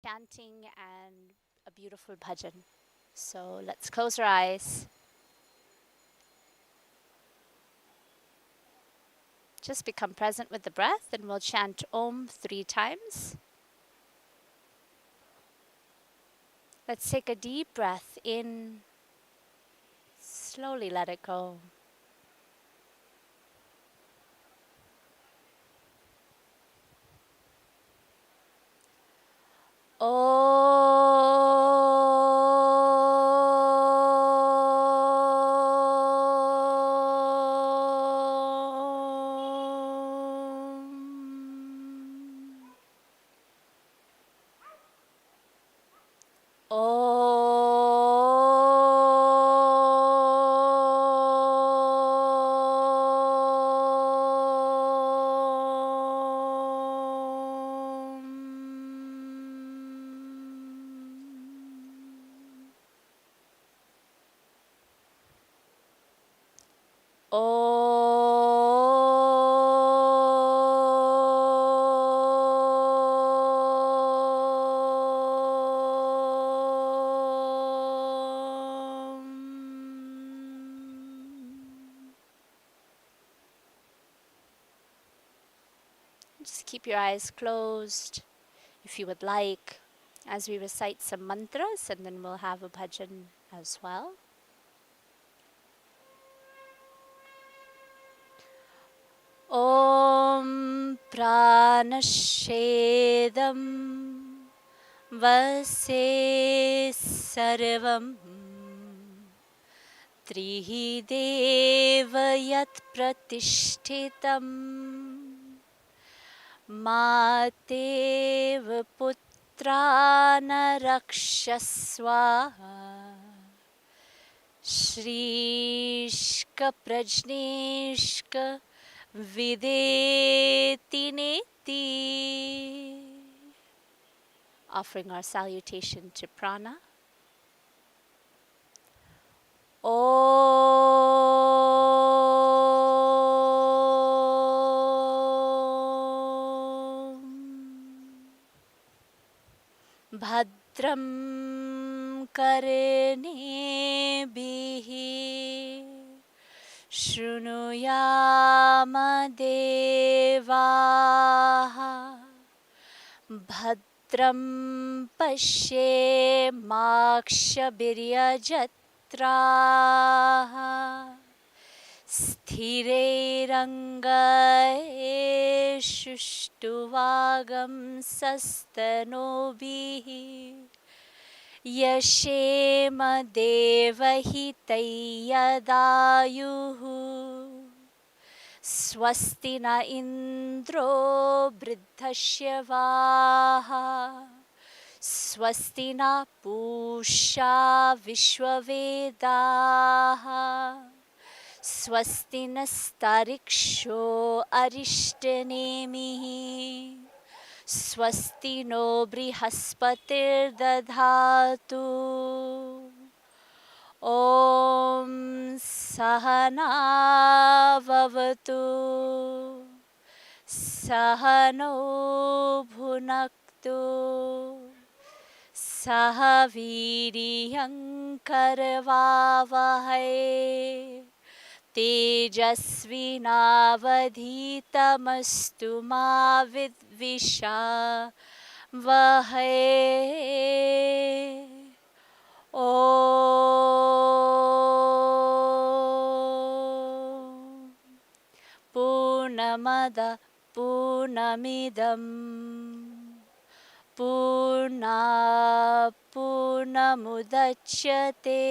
chanting and a beautiful bhajan. So let's close our eyes. Just become present with the breath and we'll chant Om 3 times. Let's take a deep breath in. Slowly let it go. Just keep your eyes closed if you would like as we recite some mantras, and then we'll have a bhajan as well. Om Pranashedam Vase Sarvam Trihi Deva Yat Pratishtitam Matev Putrana Rakshaswa Shrishka Prajneshka Videti Neti. Offering our salutation to Prana. Om Bhadram Karnebihi Shrunuyama Devaha Bhadram Pashe Makshabiryajatraha Sthirairangaye Shuštuvagam Sastanobihi Yashema Devahitayadayuhu Swasti na Indro Briddhashavaha Swasti na Pusha Vishwavedaha Swasti nastariksho arishtnemihi Swasti no brihaspatir dadhatu Om Sahana Vavatu Sahano Bhunaktu Sahaviriyam Karavavahai Tejasvinavadhitamastu ma vidvisha vahai. Om Purnamada Purnamidam Purna Purnamudachyate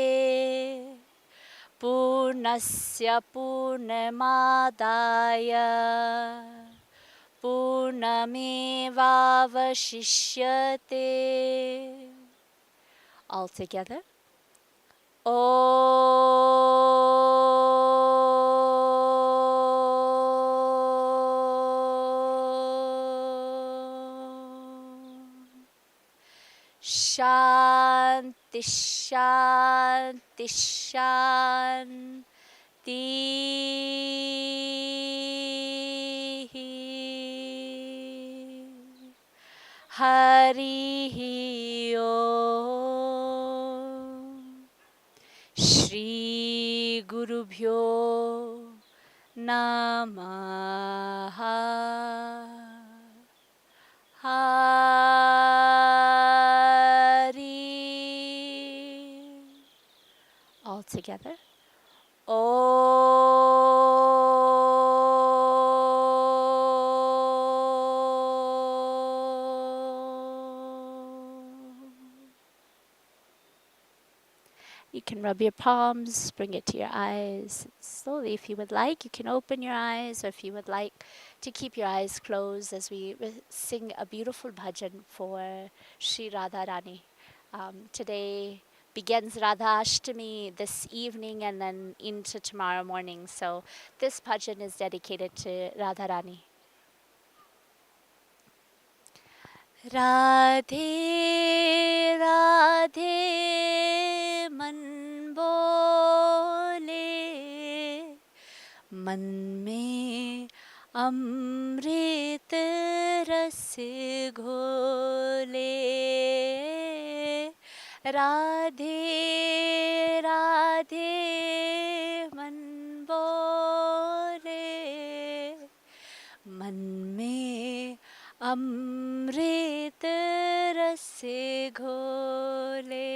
Purnasya Purnamadaya Purnamevavashishyate. All together. Shanti, Shanti, Shanti. Harihi Om. Shri Gurubhyo Namaha. Hari. All together. You can rub your palms, bring it to your eyes slowly. If you would like, you can open your eyes, or if you would like to keep your eyes closed as we sing a beautiful bhajan for Sri Radharani. Today begins Radha Ashtami this evening and then into tomorrow morning. So this bhajan is dedicated to Radharani. Radhe Radhe man bole, मन में अमृत रस घोले. राधे राधे मन बोले, मन में अमृत रस घोले.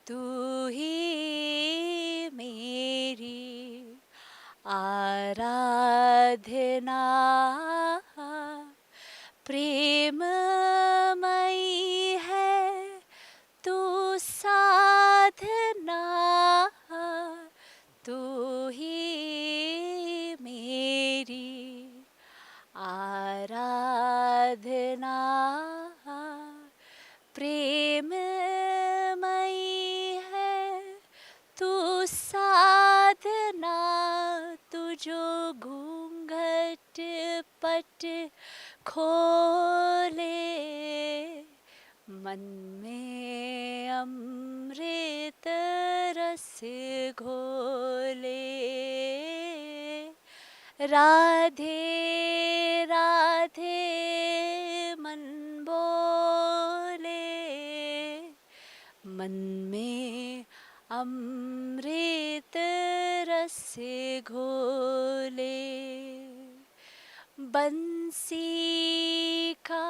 तू ही मेरी आराधना, प्रेममयी है तू साधना. तू ही मेरी आराधना, प्रेममयी है तू साधना. तू जो घूंघट पट खोले, मन में अमृत रस घोले. राधे राधे मन बोले, मन में अमृत रस घोले. बंसी का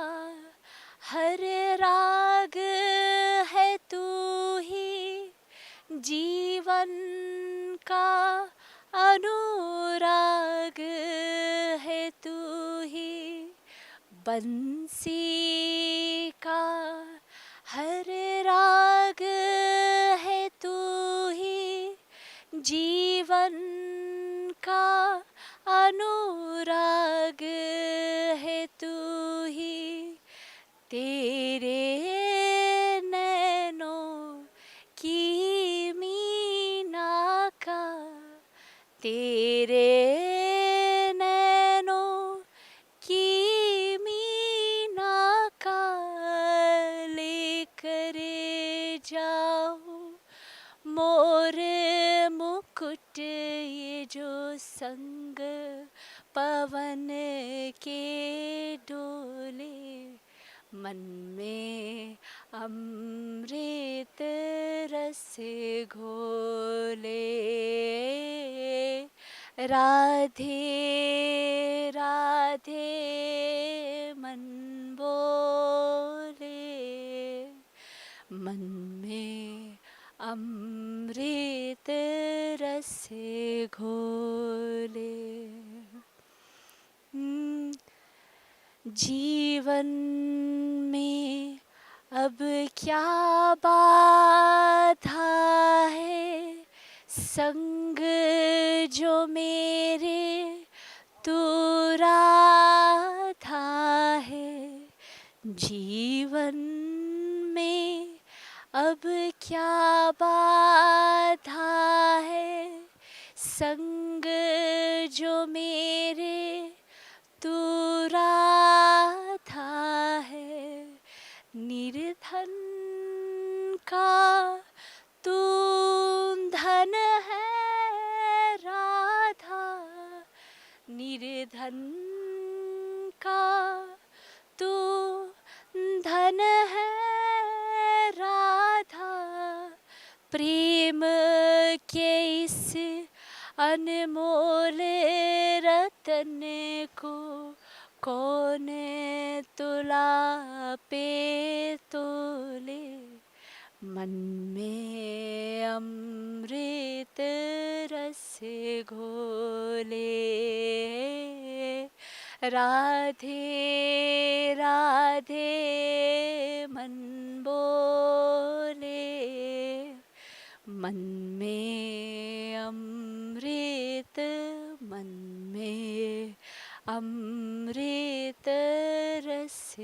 हर राग है तू ही, जीवन का अनुराग है तू ही. बंसी का हर राग है तू ही, जीवन का अनुराग है तू ही. तेरे नैनों की मीना का, तेरे नैनों की मीना का लेकर जाऊं मोर मुकुट. ये जो संग पवन के डोले, मन में अमृत रस घोले. राधे राधे मन बोले, मन में अमृत रस घोले. जीवन में अब क्या बाधा है, संग जो मेरे तू राधा है. जीवन में अब क्या बाधा है, संग जो मेरे तू राधा है. निर्धन का तू धन है राधा, निर्धन का तू प्रेम के इस अनमोल रतन को कौन तुला पे तोले मन में अमृत रस घोले राधे राधे मन बोले मन में अमृत मन में अमृत रस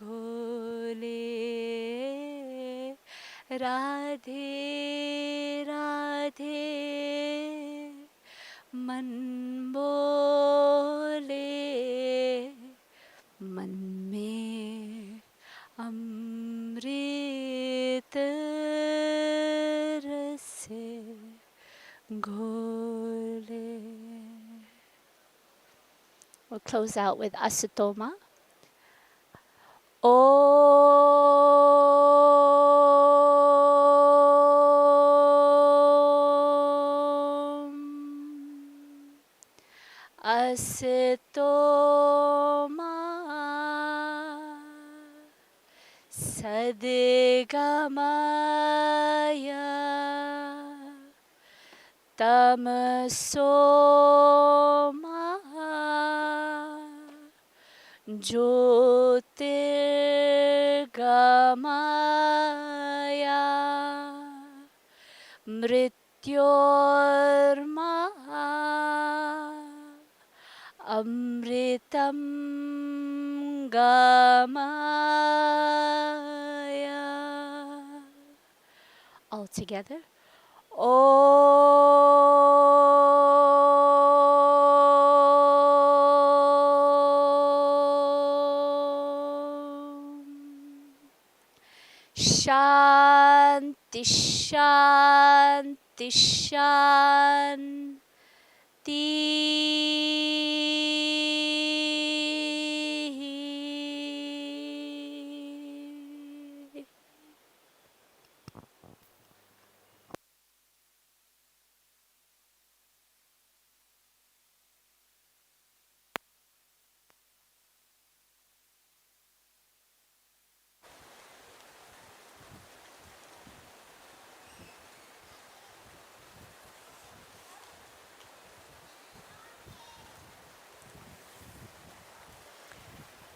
घोले राधे राधे मन बोले मन में अमृत रस घोले. We'll close out with Asutoma. Om Asutoma Sadgamaya Tamasoma Jyotirgamaya Mrityorma Amritam Gamaya. All together. Om Shanti Shanti Shanti.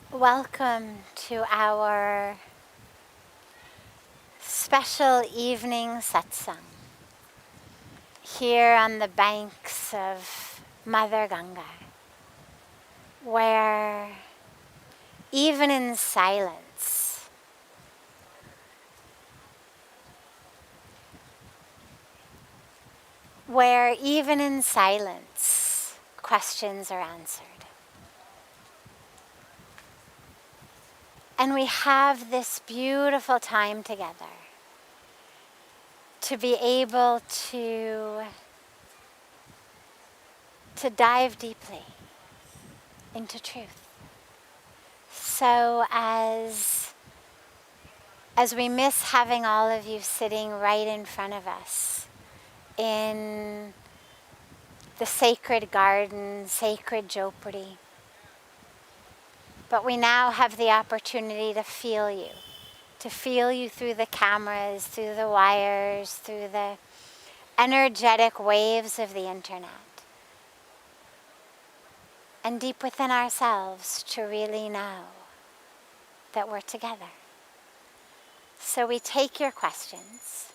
Welcome to our special evening satsang here on the banks of Mother Ganga, where even in silence, questions are answered. And we have this beautiful time together to be able to dive deeply into truth. So as we miss having all of you sitting right in front of us in the sacred garden, sacred Jopuri, but we now have the opportunity to feel you through the cameras, through the wires, through the energetic waves of the internet. And deep within ourselves to really know that we're together. So we take your questions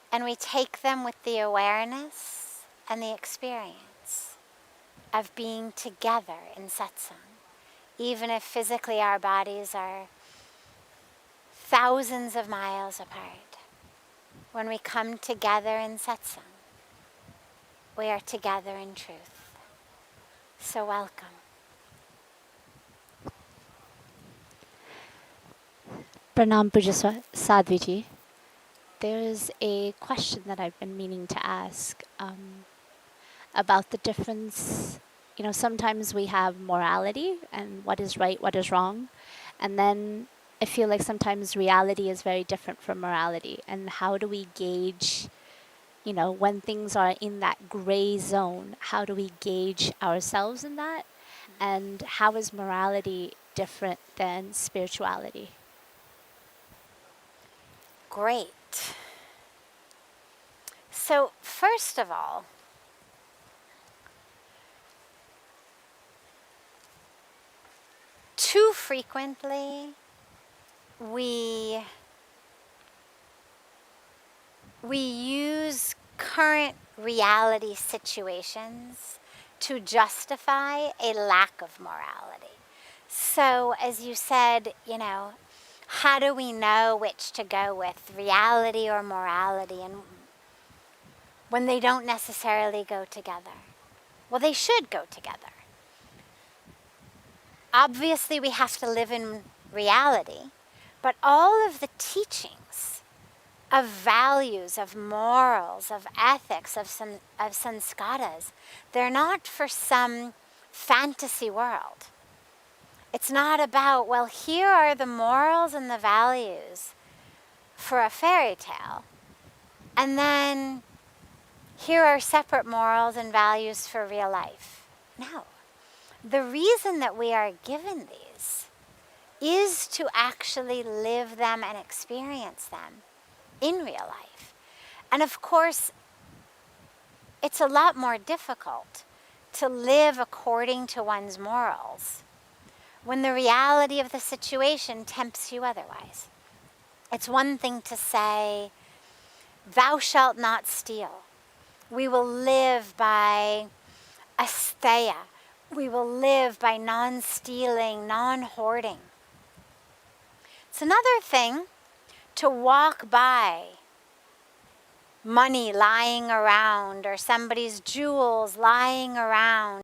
and we take them with the awareness and the experience of being together in satsang. Even if physically our bodies are thousands of miles apart, when we come together in satsang, we are together in truth. So welcome. Pranam Puja Sadhviji. There is a question that I've been meaning to ask about the difference. Sometimes we have morality and what is right, what is wrong. And then I feel like sometimes reality is very different from morality. And how do we gauge, when things are in that gray zone, how do we gauge ourselves in that? And how is morality different than spirituality? Great. So, first of all, too frequently we use current reality situations to justify a lack of morality. So, as you said, how do we know which to go with, reality or morality, and when they don't necessarily go together? Well, they should go together. Obviously, we have to live in reality, but all of the teachings of values, of morals, of ethics, of sanskaras, they're not for some fantasy world. It's not about, well, here are the morals and the values for a fairy tale, and then here are separate morals and values for real life. No. The reason that we are given these is to actually live them and experience them in real life. And of course, it's a lot more difficult to live according to one's morals when the reality of the situation tempts you otherwise. It's one thing to say, thou shalt not steal. We will live by asteya. We will live by non-stealing, non-hoarding. It's another thing to walk by money lying around or somebody's jewels lying around.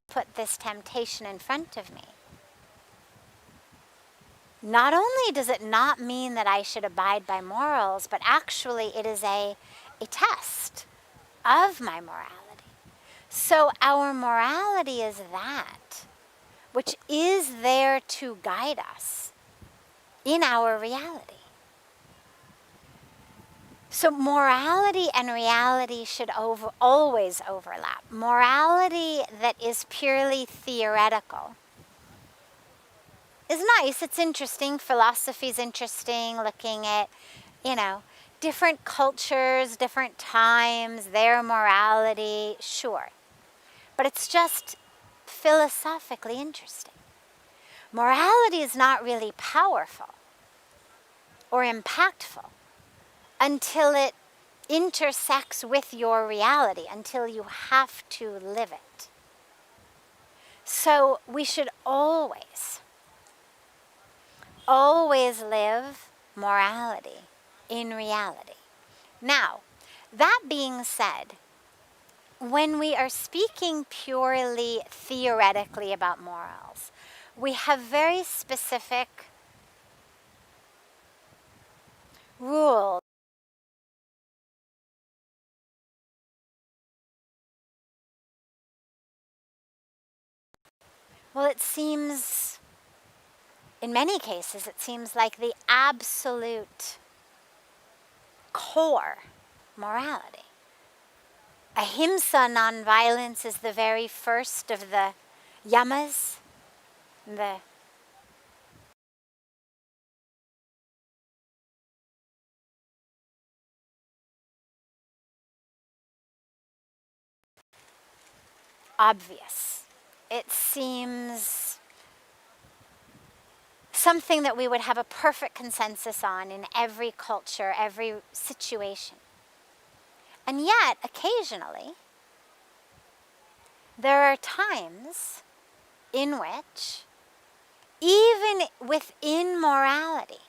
Put this temptation in front of me. Not only does it not mean that I should abide by morals, but actually it is a test of my morality. So our morality is that which is there to guide us in our reality. So morality and reality should always overlap. Morality that is purely theoretical is nice. It's interesting. Philosophy is interesting, looking at, different cultures, different times, their morality, sure. But it's just philosophically interesting. Morality is not really powerful or impactful until it intersects with your reality, until you have to live it. So we should always live morality in reality. Now, that being said, when we are speaking purely theoretically about morals, we have very specific rules. Well, it seems, in many cases, it seems like the absolute core morality. Ahimsa, nonviolence, is the very first of the yamas, the obvious. It seems something that we would have a perfect consensus on in every culture, every situation. And yet, occasionally, there are times in which, even within morality,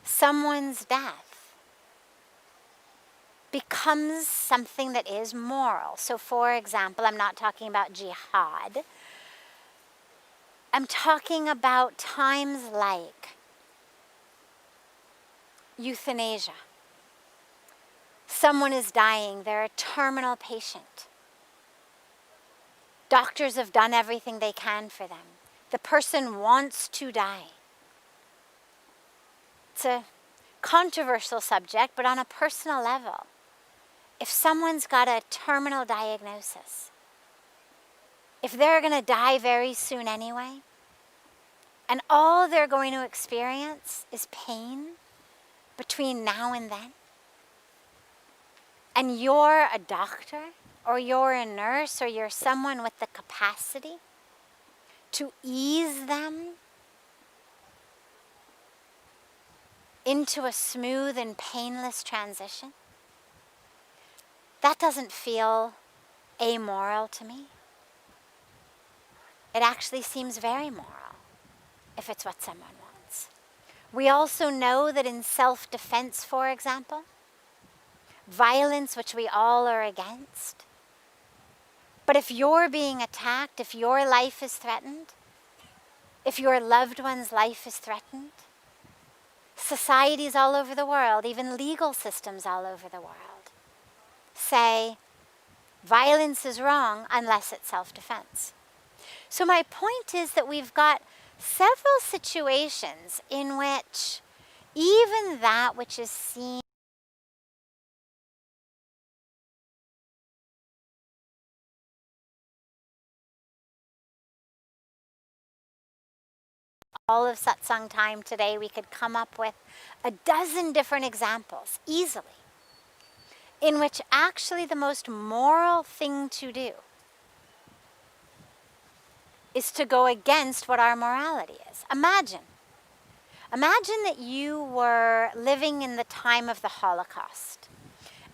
someone's death becomes something that is moral. So, for example, I'm not talking about jihad. I'm talking about times like euthanasia. Someone is dying, they're a terminal patient. Doctors have done everything they can for them. The person wants to die. It's a controversial subject, but on a personal level, if someone's got a terminal diagnosis, if they're going to die very soon anyway, and all they're going to experience is pain between now and then, and you're a doctor, or you're a nurse, or you're someone with the capacity to ease them into a smooth and painless transition, that doesn't feel amoral to me. It actually seems very moral if it's what someone wants. We also know that in self-defense, for example, violence, which we all are against, but if you're being attacked, if your life is threatened, if your loved one's life is threatened, societies all over the world, even legal systems all over the world, say violence is wrong unless it's self-defense. So my point is that we've got several situations in which even that which is seen all of satsang time today, we could come up with a dozen different examples easily in which actually the most moral thing to do is to go against what our morality is. Imagine that you were living in the time of the Holocaust,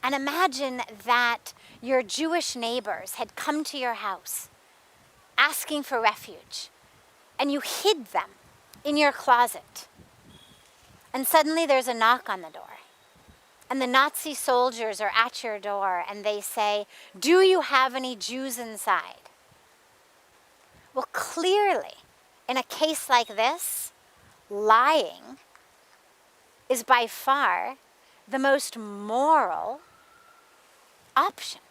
and imagine that your Jewish neighbors had come to your house asking for refuge, and you hid them in your closet, and suddenly there's a knock on the door, and the Nazi soldiers are at your door, and they say, "Do you have any Jews inside?" Well, clearly, in a case like this, lying is by far the most moral option.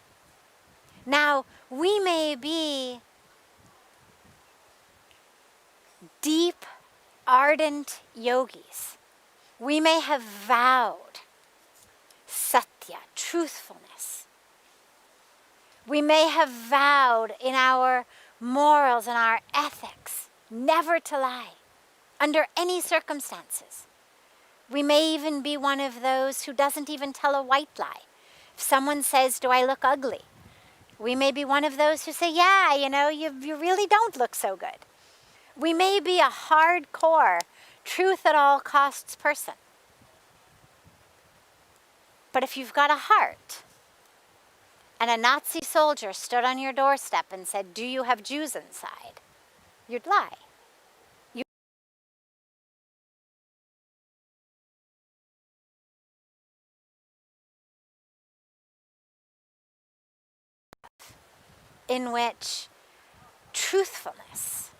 Now, we may be deep, ardent yogis. We may have vowed satya, truthfulness. We may have vowed in our morals and our ethics never to lie under any circumstances. We may even be one of those who doesn't even tell a white lie. If someone says, "Do I look ugly?" we may be one of those who say, "Yeah, you really don't look so good." We may be a hardcore, truth at all costs person. But if you've got a heart, and a Nazi soldier stood on your doorstep and said, "Do you have Jews inside?" you'd lie. In which truthfulness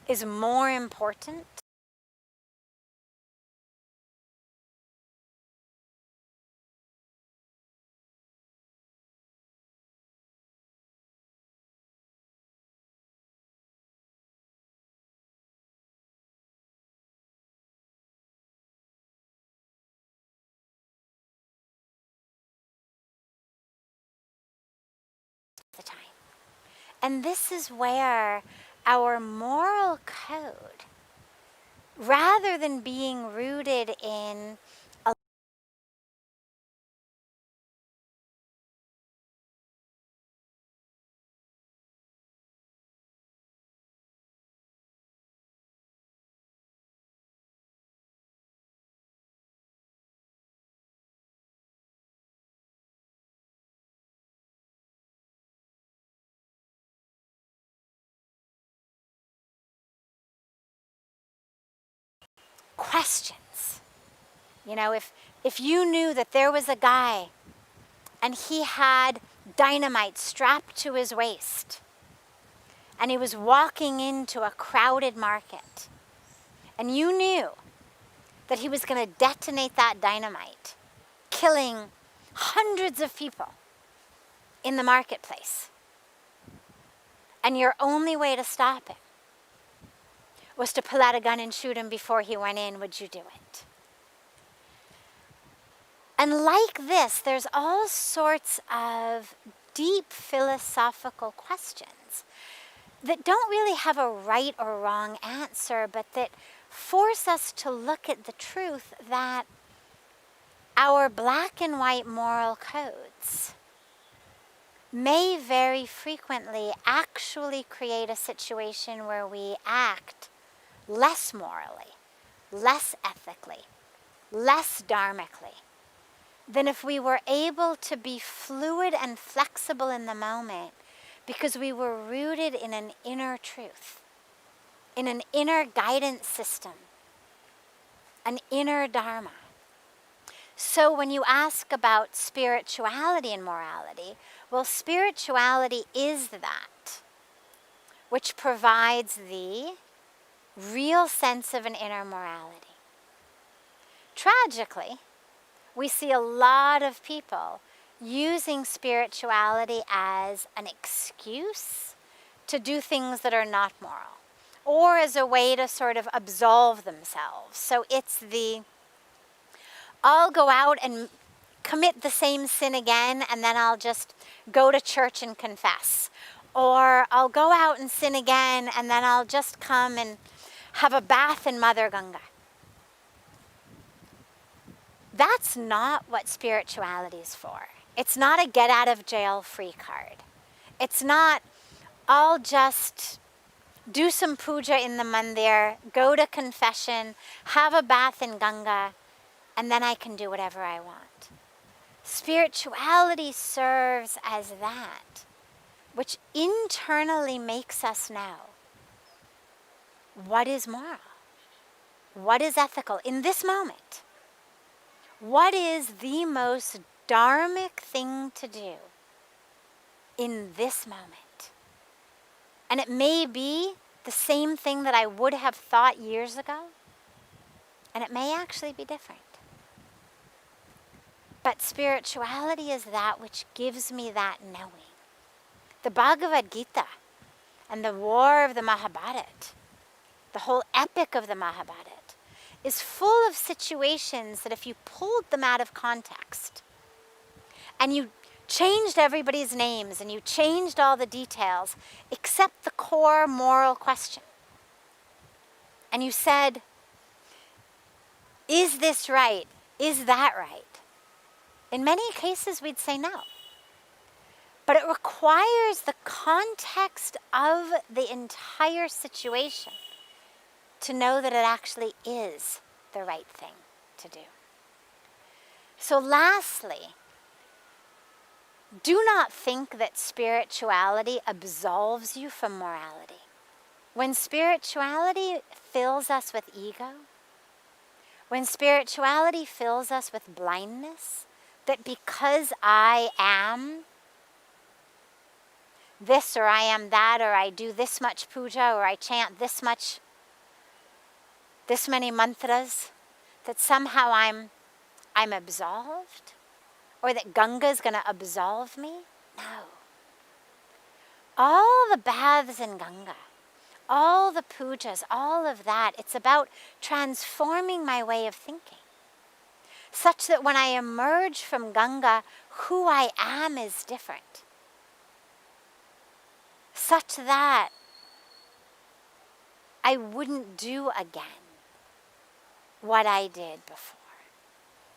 is more important at the time. And this is where our moral code, rather than being rooted in questions. If you knew that there was a guy and he had dynamite strapped to his waist and he was walking into a crowded market, and you knew that he was going to detonate that dynamite, killing hundreds of people in the marketplace. And your only way to stop him was to pull out a gun and shoot him before he went in. Would you do it? And like this, there's all sorts of deep philosophical questions that don't really have a right or wrong answer, but that force us to look at the truth that our black and white moral codes may very frequently actually create a situation where we act less morally, less ethically, less dharmically, than if we were able to be fluid and flexible in the moment because we were rooted in an inner truth, in an inner guidance system, an inner dharma. So when you ask about spirituality and morality, well, spirituality is that which provides the real sense of an inner morality. Tragically, we see a lot of people using spirituality as an excuse to do things that are not moral, or as a way to sort of absolve themselves. So it's the, I'll go out and commit the same sin again, and then I'll just go to church and confess. Or I'll go out and sin again, and then I'll just come and have a bath in Mother Ganga. That's not what spirituality is for. It's not a get out of jail free card. It's not, I'll just do some puja in the mandir, go to confession, have a bath in Ganga, and then I can do whatever I want. Spirituality serves as that which internally makes us know what is moral, what is ethical in this moment. What is the most dharmic thing to do in this moment? And it may be the same thing that I would have thought years ago, and it may actually be different. But spirituality is that which gives me that knowing. The Bhagavad Gita and the war of the Mahabharata, the whole epic of the Mahabharata, is full of situations that if you pulled them out of context and you changed everybody's names and you changed all the details except the core moral question, and you said, is this right? Is that right? In many cases we'd say no. But it requires the context of the entire situation to know that it actually is the right thing to do. So lastly, do not think that spirituality absolves you from morality. When spirituality fills us with ego, when spirituality fills us with blindness, that because I am this or I am that, or I do this much puja, or I chant this many mantras, that somehow I'm absolved, or that Ganga is going to absolve me. No. All the baths in Ganga, all the pujas, all of that, it's about transforming my way of thinking, such that when I emerge from Ganga, who I am is different, such that I wouldn't do again what I did before.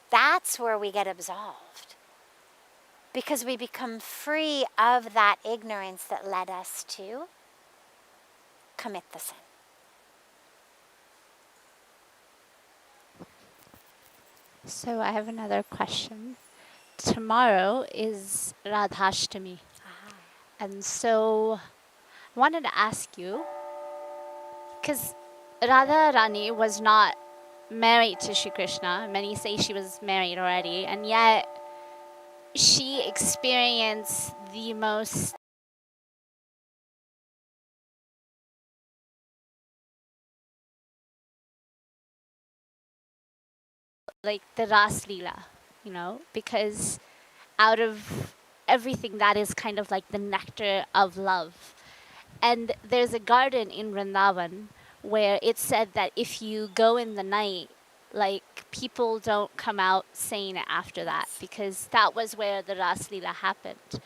That's where we get absolved, because we become free of that ignorance that led us to commit the sin. So I have another question. Tomorrow is Radhashtami. And so I wanted to ask you, because Radha Rani was not married to Shri Krishna. Many say she was married already, and yet she experienced the most like the Ras Leela, because out of everything, that is kind of like the nectar of love. And there's a garden in Vrindavan where it's said that if you go in the night, like people don't come out sane after that, because that was where the Ras Leela happened.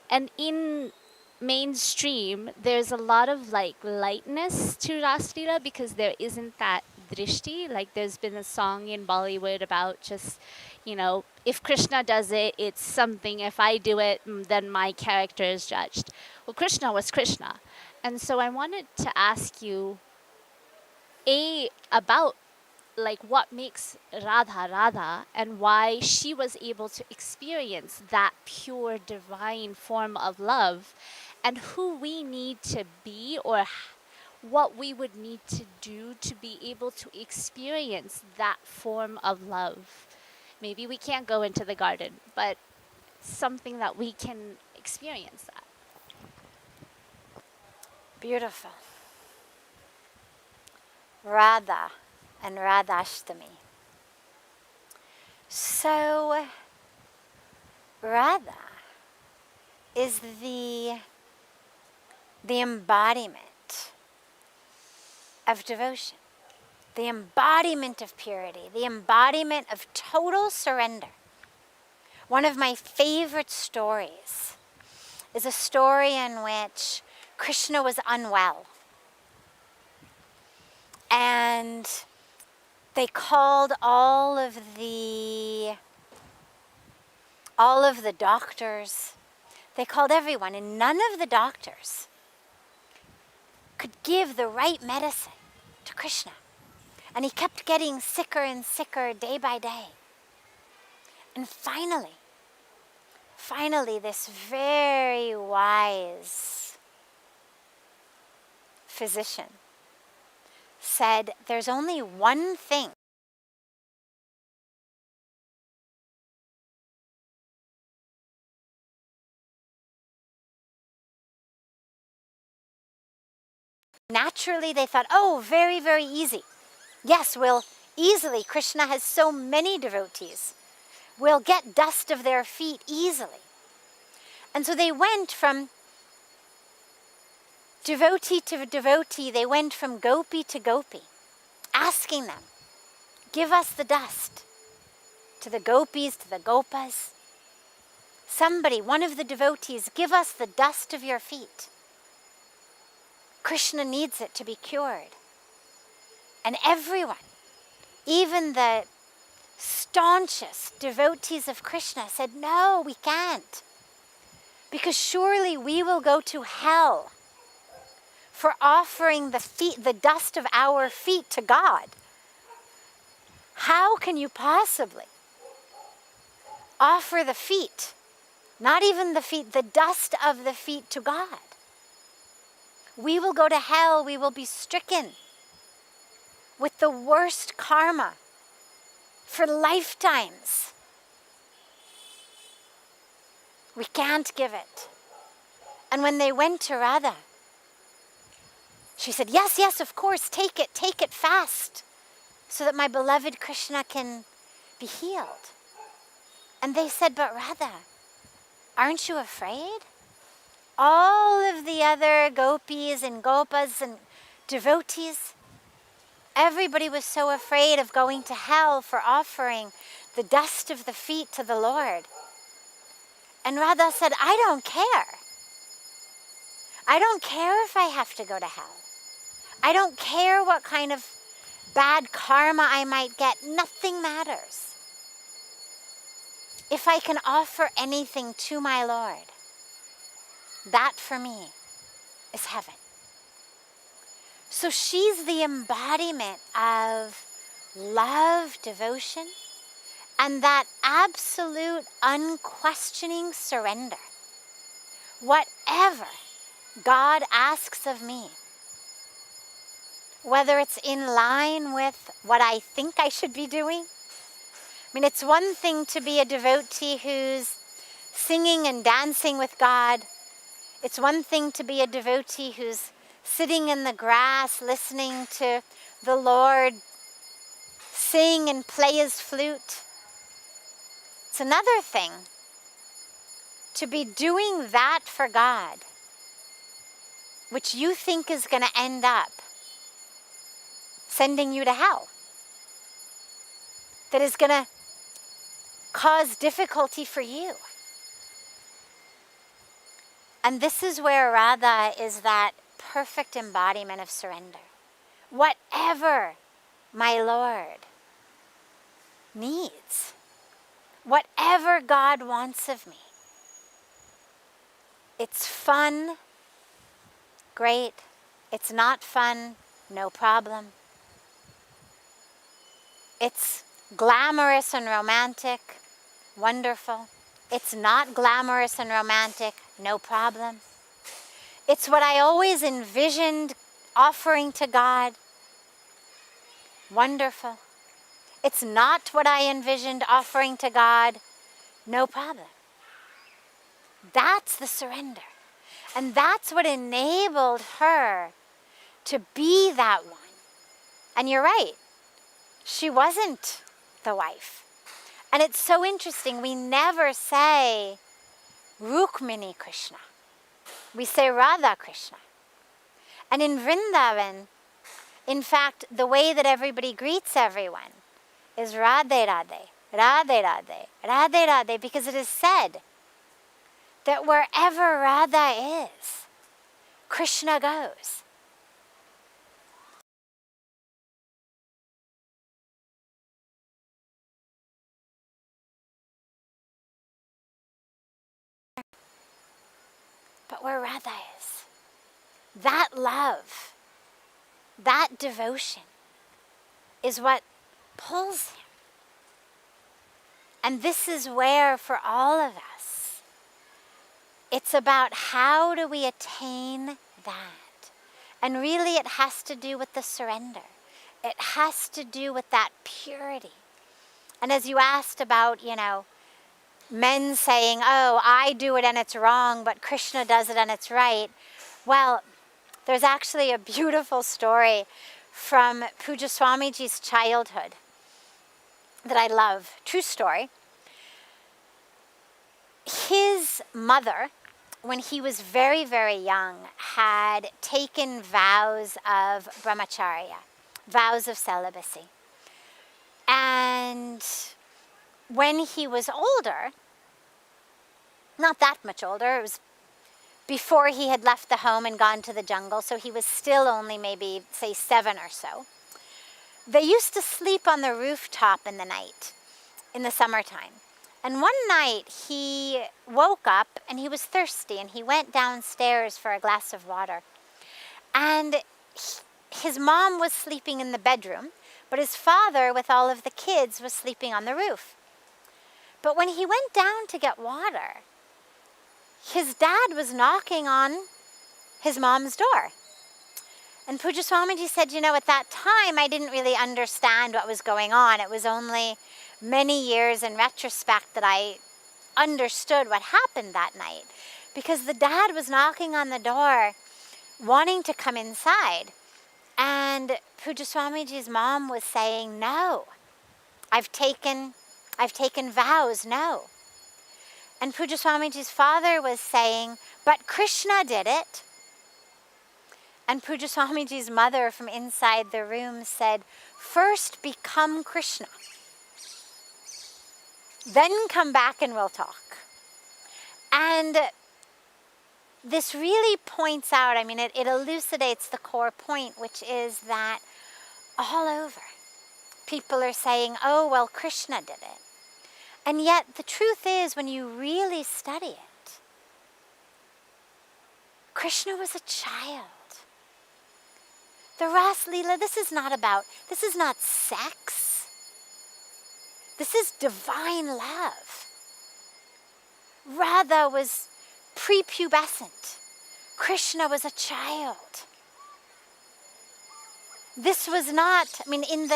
And in mainstream, there's a lot of like lightness to Ras Leela because there isn't that drishti. Like there's been a song in Bollywood about just, if Krishna does it, it's something. If I do it, then my character is judged. Well, Krishna was Krishna. And so I wanted to ask you, about like what makes Radha Radha and why she was able to experience that pure divine form of love, and who we need to be, or what we would need to do to be able to experience that form of love. Maybe we can't go into the garden, but something that we can experience that. Beautiful. Radha and Radhashtami. So, Radha is the embodiment of devotion, the embodiment of purity, the embodiment of total surrender. One of my favorite stories is a story in which Krishna was unwell. And they called all of the doctors. They called everyone, and none of the doctors could give the right medicine to Krishna. And he kept getting sicker and sicker day by day. And finally, this very wise physician said, there's only one thing naturally. They thought, oh, very, very easy. Yes, we'll easily. Krishna has so many devotees. We'll get dust of their feet easily. And so they went from devotee to devotee. They went from gopi to gopi, asking them, give us the dust. To the gopis, to the gopas. Somebody, one of the devotees, give us the dust of your feet. Krishna needs it to be cured. And everyone, even the staunchest devotees of Krishna, said, no, we can't. Because surely we will go to hell for offering the dust of our feet to God. How can you possibly offer the feet, not even the feet, the dust of the feet to God? We will go to hell. We will be stricken with the worst karma for lifetimes. We can't give it. And when they went to Radha, she said, yes, yes, of course, take it fast, so that my beloved Krishna can be healed. And they said, but Radha, aren't you afraid? All of the other gopis and gopas and devotees, everybody was so afraid of going to hell for offering the dust of the feet to the Lord. And Radha said, I don't care. I don't care if I have to go to hell. I don't care what kind of bad karma I might get. Nothing matters. If I can offer anything to my Lord, that for me is heaven. So she's the embodiment of love, devotion, and that absolute unquestioning surrender. Whatever God asks of me, whether it's in line with what I think I should be doing. I mean, it's one thing to be a devotee who's singing and dancing with God. It's one thing to be a devotee who's sitting in the grass listening to the Lord sing and play his flute. It's another thing to be doing that for God, which you think is going to end up sending you to hell, that is going to cause difficulty for you. And this is where Radha is that perfect embodiment of surrender. Whatever my Lord needs, whatever God wants of me, it's fun, great. It's not fun, no problem. It's glamorous and romantic, wonderful. It's not glamorous and romantic, no problem. It's what I always envisioned offering to God, wonderful. It's not what I envisioned offering to God, no problem. That's the surrender. And that's what enabled her to be that one. And you're right, she wasn't the wife. And it's so interesting, we never say Rukmini Krishna. We say Radha Krishna. And in Vrindavan, in fact, the way that everybody greets everyone is Radhe Radhe, Radhe Radhe, Radhe Radhe, because it is said that wherever Radha is, Krishna goes. But where Radha is, that love, that devotion is what pulls him. And this is where, for all of us, it's about how do we attain that. And really it has to do with the surrender. It has to do with that purity. And as you asked about, men saying, oh, I do it and it's wrong, but Krishna does it and it's right. Well, there's actually a beautiful story from Puja Swamiji's childhood that I love. True story. His mother, when he was very, very young, had taken vows of brahmacharya, vows of celibacy. And when he was older, not that much older, it was before he had left the home and gone to the jungle, so he was still only maybe, say, 7 or so. They used to sleep on the rooftop in the night, in the summertime. And one night he woke up and he was thirsty and he went downstairs for a glass of water. And his mom was sleeping in the bedroom, but his father, with all of the kids, was sleeping on the roof. But when he went down to get water, his dad was knocking on his mom's door. And Puja Swamiji said, at that time I didn't really understand what was going on. It was only many years in retrospect that I understood what happened that night. Because the dad was knocking on the door, wanting to come inside. And Puja Swamiji's mom was saying, no, I've taken vows, no. And Puja Swamiji's father was saying, but Krishna did it. And Puja Swamiji's mother from inside the room said, first become Krishna. Then come back and we'll talk. And this really points out, it elucidates the core point, which is that all over, people are saying, oh, well, Krishna did it. And yet the truth is, when you really study it, Krishna was a child. The Ras Leela, this is not sex. This is divine love. Radha was prepubescent. Krishna was a child. This was not, in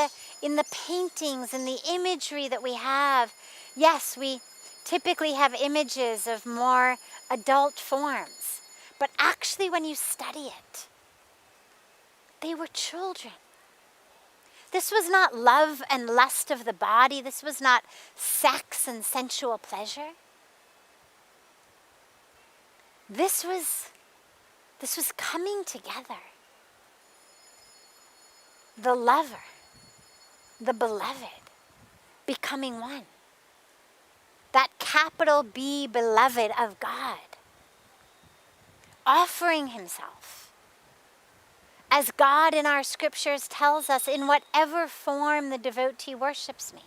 the paintings, in the imagery that we have, yes, we typically have images of more adult forms. But actually when you study it, they were children. This was not love and lust of the body. This was not sex and sensual pleasure. This was coming together. The lover, the beloved, becoming one. That capital B beloved of God, offering himself. As God in our scriptures tells us, in whatever form the devotee worships me,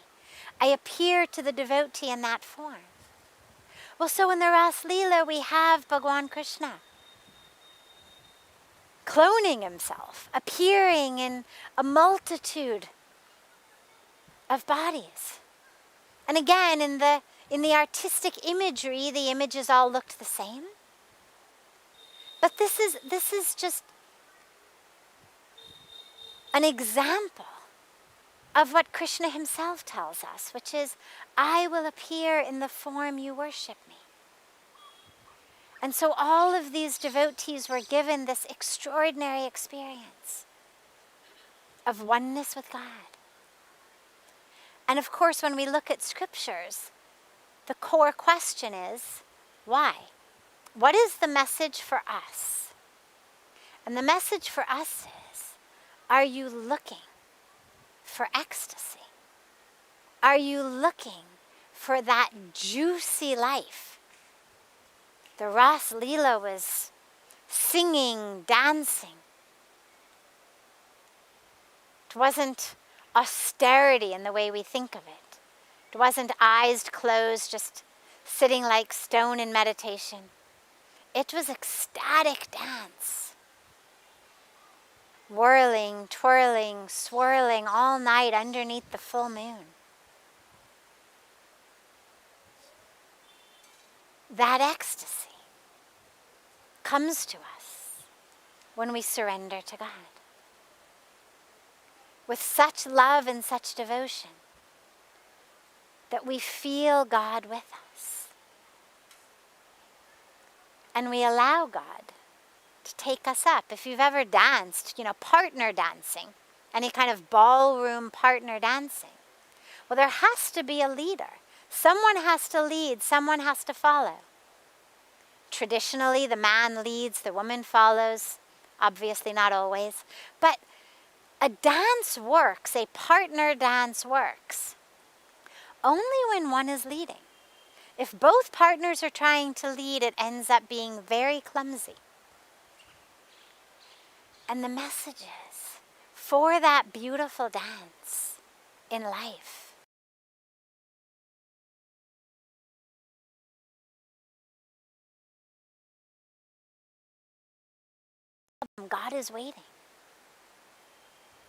I appear to the devotee in that form. Well, so in the Ras Leela we have Bhagawan Krishna cloning himself, appearing in a multitude of bodies. And again, in the artistic imagery, the images all looked the same. But this is just an example of what Krishna himself tells us, which is, I will appear in the form you worship me. And so all of these devotees were given this extraordinary experience of oneness with God. And of course, when we look at scriptures, the core question is, why? What is the message for us? And the message for us is, are you looking for ecstasy? Are you looking for that juicy life? The Ras Leela was singing, dancing. It wasn't austerity in the way we think of it. It wasn't eyes closed, just sitting like stone in meditation. It was ecstatic dance. Whirling, twirling, swirling all night underneath the full moon. That ecstasy comes to us when we surrender to God. With such love and such devotion that we feel God with us. And we allow God to take us up. If you've ever danced, partner dancing, any kind of ballroom partner dancing, well, there has to be a leader. Someone has to lead, someone has to follow. Traditionally, the man leads, the woman follows. Obviously not always. But a dance works, a partner dance works, only when one is leading. If both partners are trying to lead, it ends up being very clumsy. And the message is, for that beautiful dance in life, God is waiting.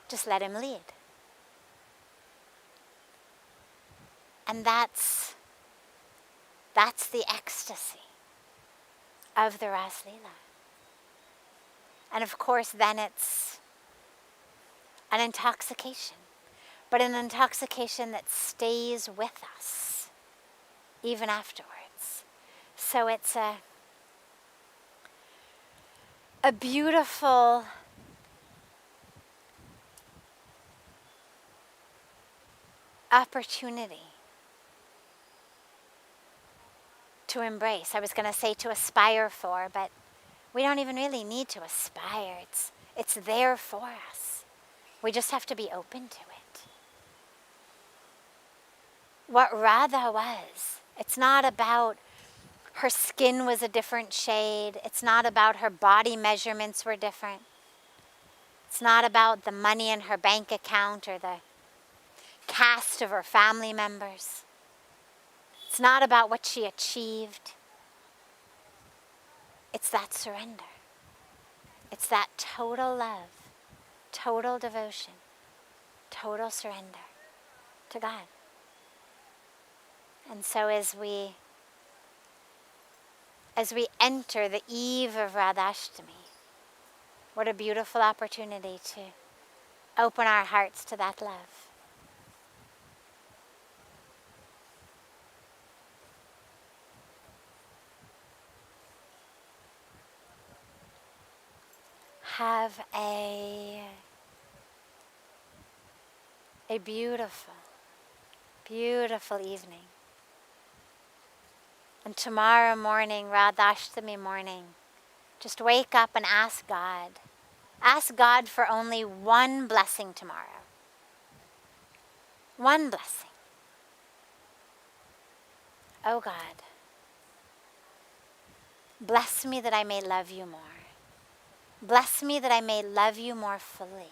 Just let him lead. And that's the ecstasy of the Ras Leela. And of course, then it's an intoxication, but an intoxication that stays with us even afterwards. So it's a beautiful opportunity to embrace. I was going to say to aspire for, but we don't even really need to aspire. It's there for us. We just have to be open to it. What Radha was, it's not about her skin was a different shade. It's not about her body measurements were different. It's not about the money in her bank account or the caste of her family members. It's not about what she achieved. It's that surrender. It's that total love, total devotion, total surrender to God. And so as we enter the eve of Radhashtami, what a beautiful opportunity to open our hearts to that love. Have a a beautiful, beautiful evening. And tomorrow morning, Radhashtami morning, just wake up and ask God. Ask God for only one blessing tomorrow. One blessing. Oh God, bless me that I may love you more. Bless me that I may love you more fully.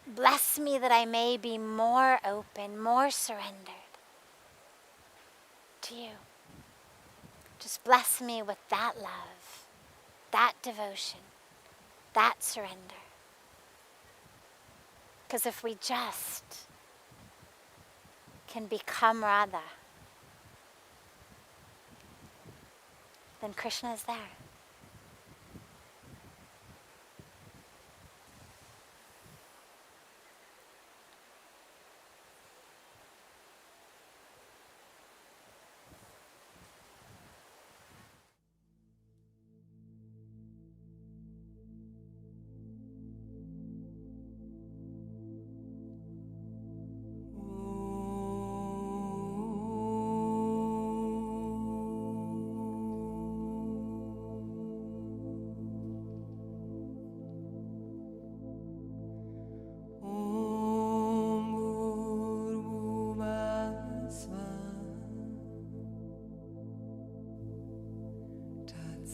Bless me that I may be more open, more surrendered to you. Just bless me with that love, that devotion, that surrender. Because if we just can become Radha, then Krishna is there.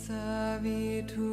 Saviturvare